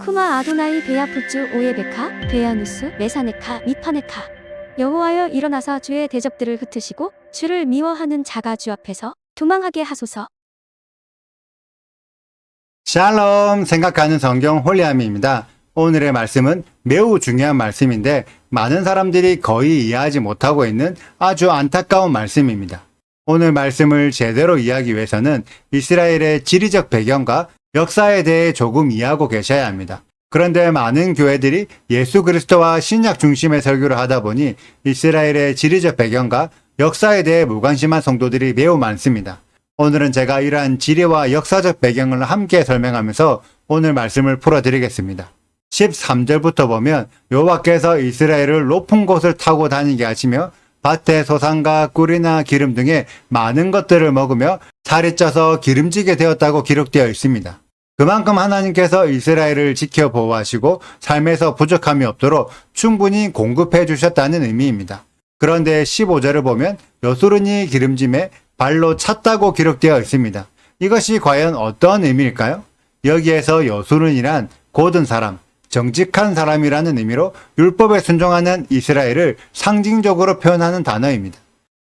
쿠마 아도나이 베야푸츠 오예베카 베야누스 메사네카 미파네카. 여호와여 일어나사 주의 대적들을 흩으시고 주를 미워하는 자가 주 앞에서 도망하게 하소서. 샬롬, 생각하는 성경 홀리함입니다. 오늘의 말씀은 매우 중요한 말씀인데 많은 사람들이 거의 이해하지 못하고 있는 아주 안타까운 말씀입니다. 오늘 말씀을 제대로 이해하기 위해서는 이스라엘의 지리적 배경과 역사에 대해 조금 이해하고 계셔야 합니다. 그런데 많은 교회들이 예수 그리스도와 신약 중심의 설교를 하다 보니 이스라엘의 지리적 배경과 역사에 대해 무관심한 성도들이 매우 많습니다. 오늘은 제가 이러한 지리와 역사적 배경을 함께 설명하면서 오늘 말씀을 풀어드리겠습니다. 13절부터 보면 여호와께서 이스라엘을 높은 곳을 타고 다니게 하시며 밭에 소산과 꿀이나 기름 등의 많은 것들을 먹으며 살이 쪄서 기름지게 되었다고 기록되어 있습니다. 그만큼 하나님께서 이스라엘을 지켜 보호하시고 삶에서 부족함이 없도록 충분히 공급해 주셨다는 의미입니다. 그런데 15절을 보면 여수르니 기름짐에 발로 찼다고 기록되어 있습니다. 이것이 과연 어떤 의미일까요? 여기에서 여수른이란 고든 사람, 정직한 사람이라는 의미로 율법에 순종하는 이스라엘을 상징적으로 표현하는 단어입니다.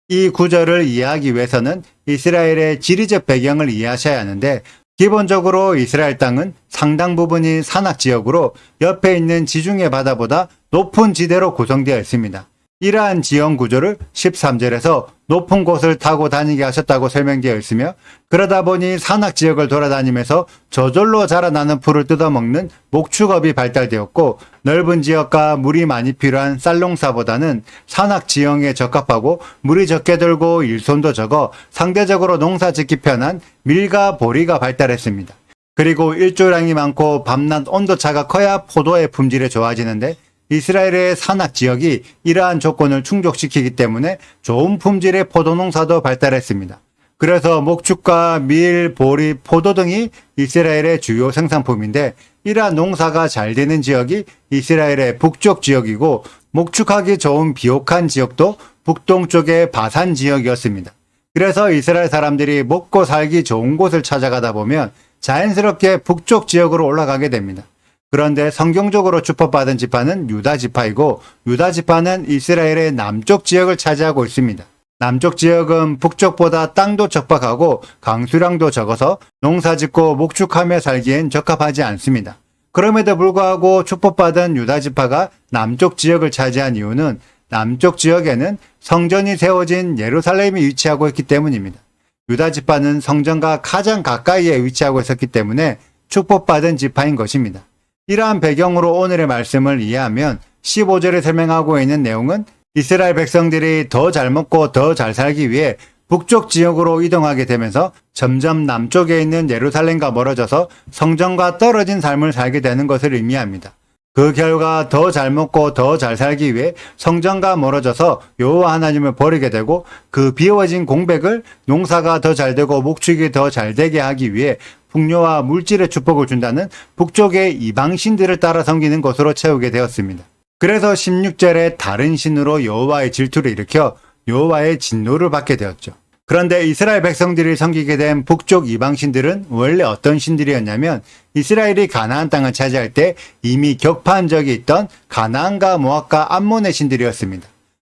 이 구절을 이해하기 위해서는 이스라엘의 지리적 배경을 이해하셔야 하는데 기본적으로 이스라엘 땅은 상당 부분이 산악지역으로 옆에 있는 지중해 바다보다 높은 지대로 구성되어 있습니다. 이러한 지형 구조를 13절에서 높은 곳을 타고 다니게 하셨다고 설명되어 있으며 그러다 보니 산악지역을 돌아다니면서 저절로 자라나는 풀을 뜯어먹는 목축업이 발달되었고 넓은 지역과 물이 많이 필요한 쌀농사보다는 산악지형에 적합하고 물이 적게 들고 일손도 적어 상대적으로 농사 짓기 편한 밀과 보리가 발달했습니다. 그리고 일조량이 많고 밤낮 온도차가 커야 포도의 품질이 좋아지는데 이스라엘의 산악 지역이 이러한 조건을 충족시키기 때문에 좋은 품질의 포도 농사도 발달했습니다. 그래서 목축과 밀, 보리, 포도 등이 이스라엘의 주요 생산품인데 이러한 농사가 잘 되는 지역이 이스라엘의 북쪽 지역이고 목축하기 좋은 비옥한 지역도 북동쪽의 바산 지역이었습니다. 그래서 이스라엘 사람들이 먹고 살기 좋은 곳을 찾아가다 보면 자연스럽게 북쪽 지역으로 올라가게 됩니다. 그런데 성경적으로 축복받은 지파는 유다 지파이고 유다 지파는 이스라엘의 남쪽 지역을 차지하고 있습니다. 남쪽 지역은 북쪽보다 땅도 척박하고 강수량도 적어서 농사짓고 목축하며 살기엔 적합하지 않습니다. 그럼에도 불구하고 축복받은 유다 지파가 남쪽 지역을 차지한 이유는 남쪽 지역에는 성전이 세워진 예루살렘이 위치하고 있기 때문입니다. 유다 지파는 성전과 가장 가까이에 위치하고 있었기 때문에 축복받은 지파인 것입니다. 이러한 배경으로 오늘의 말씀을 이해하면 15절에 설명하고 있는 내용은 이스라엘 백성들이 더 잘 먹고 더 잘 살기 위해 북쪽 지역으로 이동하게 되면서 점점 남쪽에 있는 예루살렘과 멀어져서 성전과 떨어진 삶을 살게 되는 것을 의미합니다. 그 결과 더 잘 먹고 더 잘 살기 위해 성전과 멀어져서 여호와 하나님을 버리게 되고 그 비워진 공백을 농사가 더 잘 되고 목축이 더 잘 되게 하기 위해 풍요와 물질의 축복을 준다는 북쪽의 이방 신들을 따라 섬기는 것으로 채우게 되었습니다. 그래서 16절에 다른 신으로 여호와의 질투를 일으켜 여호와의 진노를 받게 되었죠. 그런데 이스라엘 백성들이 섬기게 된 북쪽 이방 신들은 원래 어떤 신들이었냐면 이스라엘이 가나안 땅을 차지할 때 이미 격파한 적이 있던 가나안과 모압과 암몬의 신들이었습니다.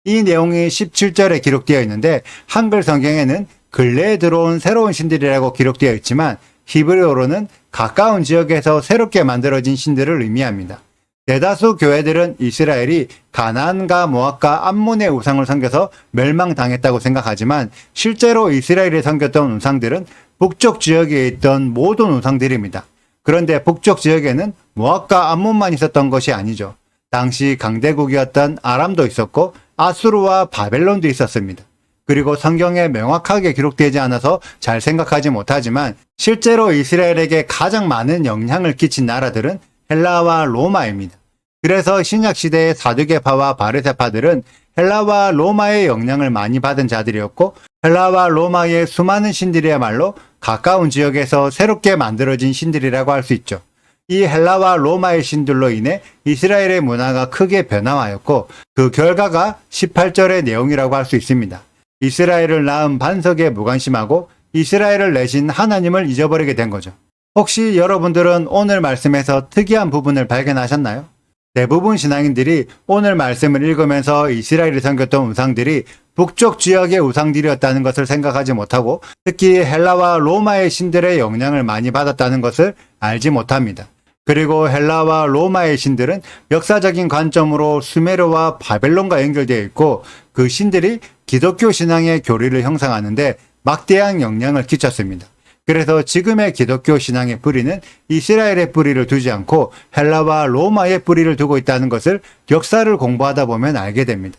이 내용이 17절에 기록되어 있는데 한글 성경에는 근래에 들어온 새로운 신들이라고 기록되어 있지만 히브리어로는 가까운 지역에서 새롭게 만들어진 신들을 의미합니다. 대다수 교회들은 이스라엘이 가나안과 모압과 암몬의 우상을 섬겨서 멸망당했다고 생각하지만 실제로 이스라엘이 섬겼던 우상들은 북쪽 지역에 있던 모든 우상들입니다. 그런데 북쪽 지역에는 모압과 암몬만 있었던 것이 아니죠. 당시 강대국이었던 아람도 있었고 아수르와 바벨론도 있었습니다. 그리고 성경에 명확하게 기록되지 않아서 잘 생각하지 못하지만 실제로 이스라엘에게 가장 많은 영향을 끼친 나라들은 헬라와 로마입니다. 그래서 신약시대의 사두개파와 바리새파들은 헬라와 로마의 영향을 많이 받은 자들이었고 헬라와 로마의 수많은 신들이야말로 가까운 지역에서 새롭게 만들어진 신들이라고 할 수 있죠. 이 헬라와 로마의 신들로 인해 이스라엘의 문화가 크게 변화하였고 그 결과가 18절의 내용이라고 할 수 있습니다. 이스라엘을 낳은 반석에 무관심하고 이스라엘을 내신 하나님을 잊어버리게 된 거죠. 혹시 여러분들은 오늘 말씀에서 특이한 부분을 발견하셨나요? 대부분 신앙인들이 오늘 말씀을 읽으면서 이스라엘이 섬겼던 우상들이 북쪽 지역의 우상들이었다는 것을 생각하지 못하고 특히 헬라와 로마의 신들의 영향을 많이 받았다는 것을 알지 못합니다. 그리고 헬라와 로마의 신들은 역사적인 관점으로 수메르와 바벨론과 연결되어 있고 그 신들이 기독교 신앙의 교리를 형성하는데 막대한 영향을 끼쳤습니다. 그래서 지금의 기독교 신앙의 뿌리는 이스라엘의 뿌리를 두지 않고 헬라와 로마의 뿌리를 두고 있다는 것을 역사를 공부하다 보면 알게 됩니다.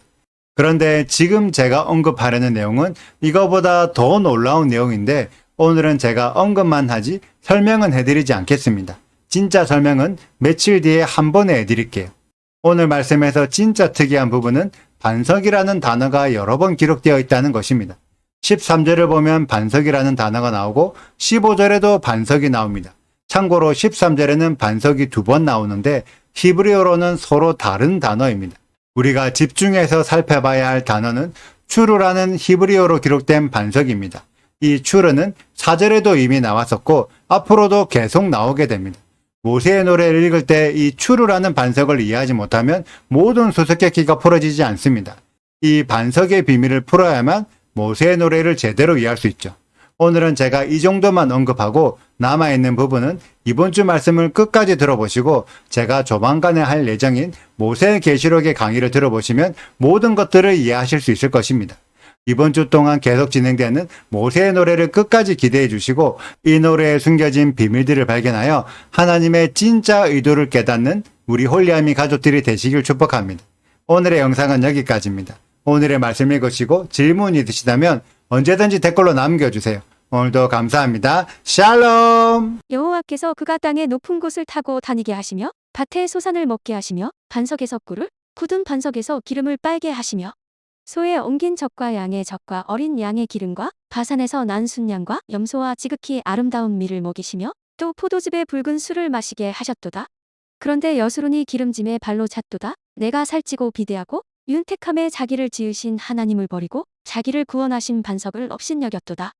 그런데 지금 제가 언급하려는 내용은 이거보다 더 놀라운 내용인데 오늘은 제가 언급만 하지 설명은 해드리지 않겠습니다. 진짜 설명은 며칠 뒤에 한 번에 해드릴게요. 오늘 말씀에서 진짜 특이한 부분은 반석이라는 단어가 여러 번 기록되어 있다는 것입니다. 13절을 보면 반석이라는 단어가 나오고 15절에도 반석이 나옵니다. 참고로 13절에는 반석이 2번 나오는데 히브리어로는 서로 다른 단어입니다. 우리가 집중해서 살펴봐야 할 단어는 추르라는 히브리어로 기록된 반석입니다. 이 추르는 4절에도 이미 나왔었고 앞으로도 계속 나오게 됩니다. 모세의 노래를 읽을 때 이 추르라는 반석을 이해하지 못하면 모든 수수께끼가 풀어지지 않습니다. 이 반석의 비밀을 풀어야만 모세의 노래를 제대로 이해할 수 있죠. 오늘은 제가 이 정도만 언급하고 남아있는 부분은 이번 주 말씀을 끝까지 들어보시고 제가 조만간에 할 예정인 모세 계시록의 강의를 들어보시면 모든 것들을 이해하실 수 있을 것입니다. 이번 주 동안 계속 진행되는 모세의 노래를 끝까지 기대해 주시고 이 노래에 숨겨진 비밀들을 발견하여 하나님의 진짜 의도를 깨닫는 우리 홀리아미 가족들이 되시길 축복합니다. 오늘의 영상은 여기까지입니다. 오늘의 말씀 읽으시고 질문이 있으시다면 언제든지 댓글로 남겨주세요. 오늘도 감사합니다. 샬롬! 여호와께서 그가 땅의 높은 곳을 타고 다니게 하시며 밭에 소산을 먹게 하시며 반석에서 꿀을 굳은 반석에서 기름을 빨게 하시며 소에 옮긴 젖과 양의 젖과 어린 양의 기름과 바산에서 난 순양과 염소와 지극히 아름다운 밀을 먹이시며 또 포도즙의 붉은 술을 마시게 하셨도다. 그런데 여수론이 기름짐에 발로 찼도다. 내가 살찌고 비대하고 윤택함에 자기를 지으신 하나님을 버리고 자기를 구원하신 반석을 업신여겼도다.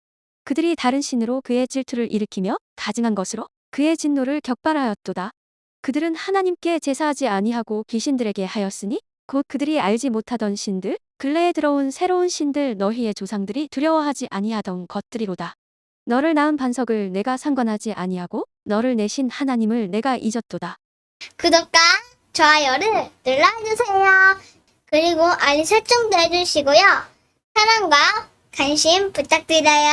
그들이 다른 신으로 그의 질투를 일으키며 가증한 것으로 그의 진노를 격발하였도다. 그들은 하나님께 제사하지 아니하고 귀신들에게 하였으니 곧 그들이 알지 못하던 신들 근래에 들어온 새로운 신들 너희의 조상들이 두려워하지 아니하던 것들이로다. 너를 낳은 반석을 내가 상관하지 아니하고 너를 내신 하나님을 내가 잊었도다. 구독과 좋아요를 눌러주세요. 그리고 알림 설정도 해주시고요. 사랑과 관심 부탁드려요.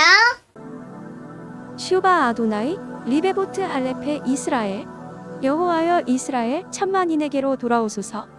슈바 아도나이 리베보트 할레페 이스라엘 여호와여 이스라엘 천만인에게로 돌아오소서.